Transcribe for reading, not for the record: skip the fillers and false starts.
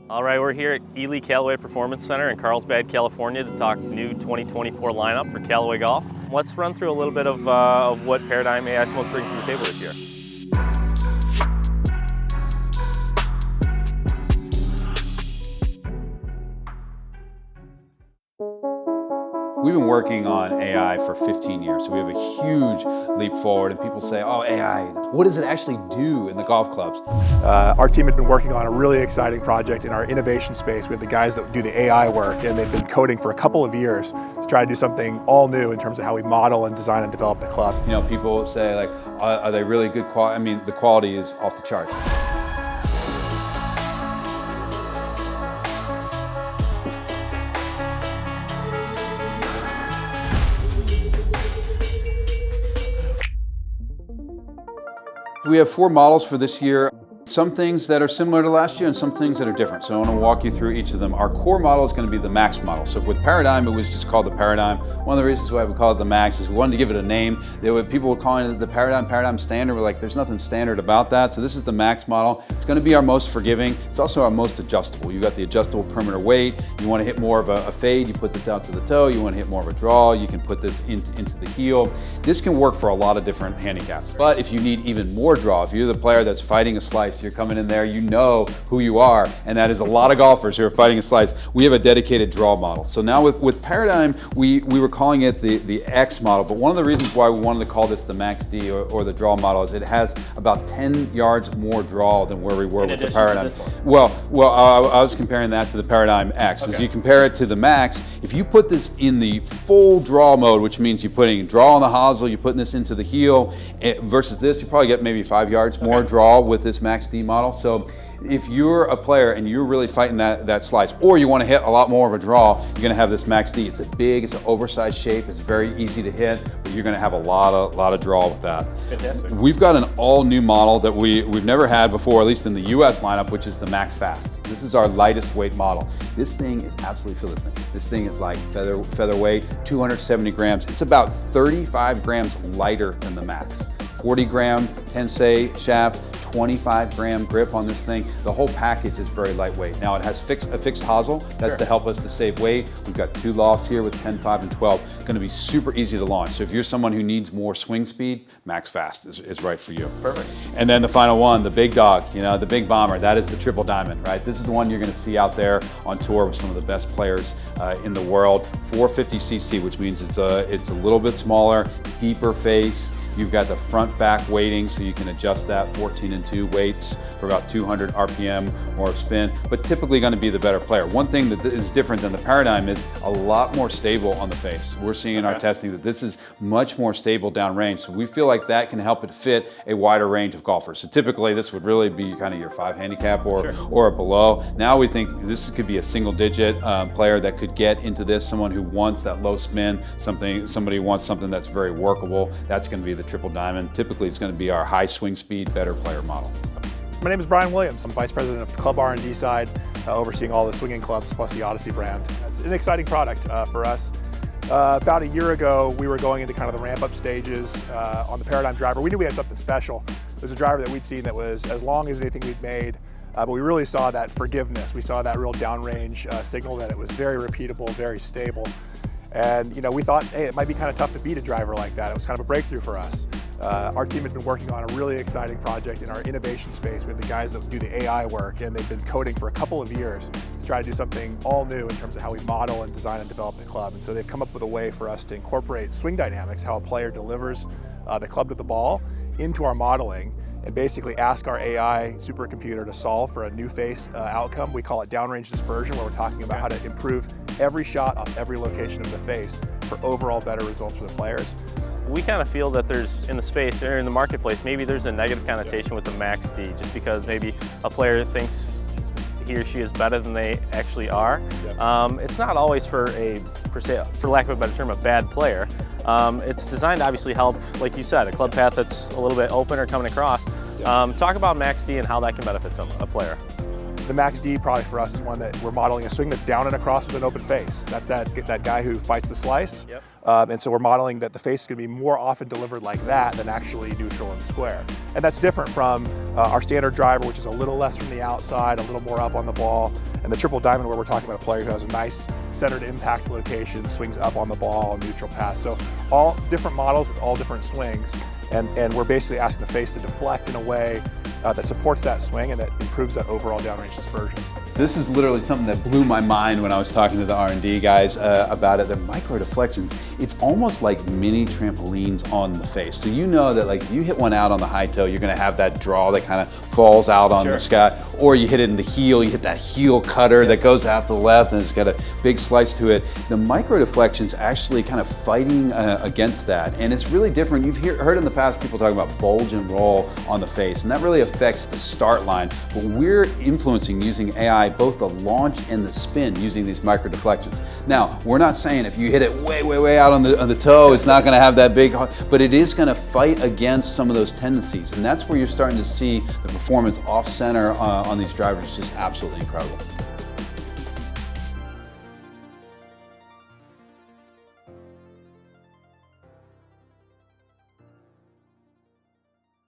All right, we're here at Ely Callaway Performance Center in Carlsbad, California to talk new 2024 lineup for Callaway Golf. Let's run through a little bit of what Paradigm AI Smoke brings to the table this year. We've been working on AI for 15 years, so we have a huge leap forward, and people say, oh, AI, what does it actually do in the golf clubs? Our team had been working on a really exciting project in our innovation space. We have the guys that do the AI work, and they've been coding for a couple of years to try to do something all new in terms of how we model and design and develop the club. You know, people say, like, are they really good quality? I mean, the quality is off the charts. We have 4 models for this year. Some things that are similar to last year and some things that are different. So I want to walk you through each of them. Our core model is going to be the Max model. So with Paradigm, it was just called the Paradigm. One of the reasons why we call it the Max is we wanted to give it a name. People were calling it the Paradigm Standard. We're like, there's nothing standard about that. So this is the Max model. It's going to be our most forgiving. It's also our most adjustable. You got the adjustable perimeter weight. You want to hit more of a fade, you put this out to the toe. You want to hit more of a draw, you can put this into the heel. This can work for a lot of different handicaps. But if you need even more draw, if you're the player that's fighting a slice, you're coming in there, you know who you are, and that is a lot of golfers who are fighting a slice. We have a dedicated draw model. So now with Paradigm, we were calling it the X model, but one of the reasons why we wanted to call this the Max D or the draw model is it has about 10 yards more draw than where we were with the Paradigm. Well, I was comparing that to the Paradigm X. Okay. As you compare it to the Max, if you put this in the full draw mode, which means you're putting draw on the hosel, you're putting this into the heel, versus this, you probably get maybe 5 yards more draw with this Max D model. So if you're a player and you're really fighting that slice, or you want to hit a lot more of a draw, you're going to have this Max D. It's it's an oversized shape, it's very easy to hit, but you're going to have a lot of draw with that. Fantastic. We've got an all new model that we've never had before, at least in the US lineup, which is the Max Fast. This is our lightest weight model. This thing is absolutely, feel this thing. This thing is like featherweight, 270 grams. It's about 35 grams lighter than the Max. 40 gram Tensei shaft, 25-gram grip on this thing. The whole package is very lightweight. Now it has a fixed hosel. That's to help us to save weight. We've got 2 lofts here with 10, 5, and 12. Going to be super easy to launch. So if you're someone who needs more swing speed, Max Fast is right for you. Perfect. And then the final one, the big dog, the big bomber, that is the Triple Diamond, right? This is the one you're going to see out there on tour with some of the best players in the world. 450cc, which means it's a little bit smaller, deeper face. You've got the front back weighting, so you can adjust that 14 and 2 weights for about 200 RPM more spin, but typically going to be the better player. One thing that is different than the Paradigm is a lot more stable on the face. We're seeing in our testing that this is much more stable downrange, so we feel like that can help it fit a wider range of golfers. So typically this would really be kind of your 5 handicap or below. Now we think this could be a single digit player that could get into this, someone who wants that low spin, somebody who wants something that's very workable. That's going to be the Triple Diamond. Typically it's going to be our high swing speed, better player model. My name is Brian Williams. I'm Vice President of the Club R&D side, overseeing all the swinging clubs plus the Odyssey brand. It's an exciting product for us. About a year ago, we were going into kind of the ramp-up stages on the Paradigm driver. We knew we had something special. It was a driver that we'd seen that was as long as anything we'd made, but we really saw that forgiveness. We saw that real downrange signal, that it was very repeatable, very stable. And we thought, hey, it might be kind of tough to beat a driver like that. It was kind of a breakthrough for us. Our team had been working on a really exciting project in our innovation space. We have the guys that do the AI work, and they've been coding for a couple of years to try to do something all new in terms of how we model and design and develop the club. And so they've come up with a way for us to incorporate swing dynamics, how a player delivers the club to the ball, into our modeling, and basically ask our AI supercomputer to solve for a new face outcome. We call it downrange dispersion, where we're talking about how to improve every shot off every location of the face for overall better results for the players. We kind of feel that there's, in the space or in the marketplace, maybe there's a negative connotation with the Max D, just because maybe a player thinks he or she is better than they actually are. It's not always for lack of a better term, a bad player. It's designed to obviously help, like you said, a club path that's a little bit open or coming across. Talk about Max D and how that can benefit a player. The Max D product for us is one that we're modeling a swing that's down and across with an open face. That's that guy who fights the slice. And so we're modeling that the face is going to be more often delivered like that than actually neutral and square. And that's different from our standard driver, which is a little less from the outside, a little more up on the ball. And the triple diamond, where we're talking about a player who has a nice centered impact location, swings up on the ball, neutral path. So all different models with all different swings. And we're basically asking the face to deflect in a way that supports that swing and that improves that overall downrange dispersion. This is literally something that blew my mind when I was talking to the R&D guys about it. The micro deflections, it's almost like mini trampolines on the face. So you know that like if you hit one out on the high toe, you're gonna have that draw that kind of falls out on the sky. Or you hit it in the heel, you hit that heel cutter that goes out to the left and it's got a big slice to it. The micro deflections actually kind of fighting against that. And it's really different. You've heard in the past people talking about bulge and roll on the face, and that really affects the start line. But we're influencing using AI both the launch and the spin using these micro deflections. Now, we're not saying if you hit it way out on the toe, it's not gonna have that big, but it is gonna fight against some of those tendencies. And that's where you're starting to see the performance off center on these drivers just absolutely incredible.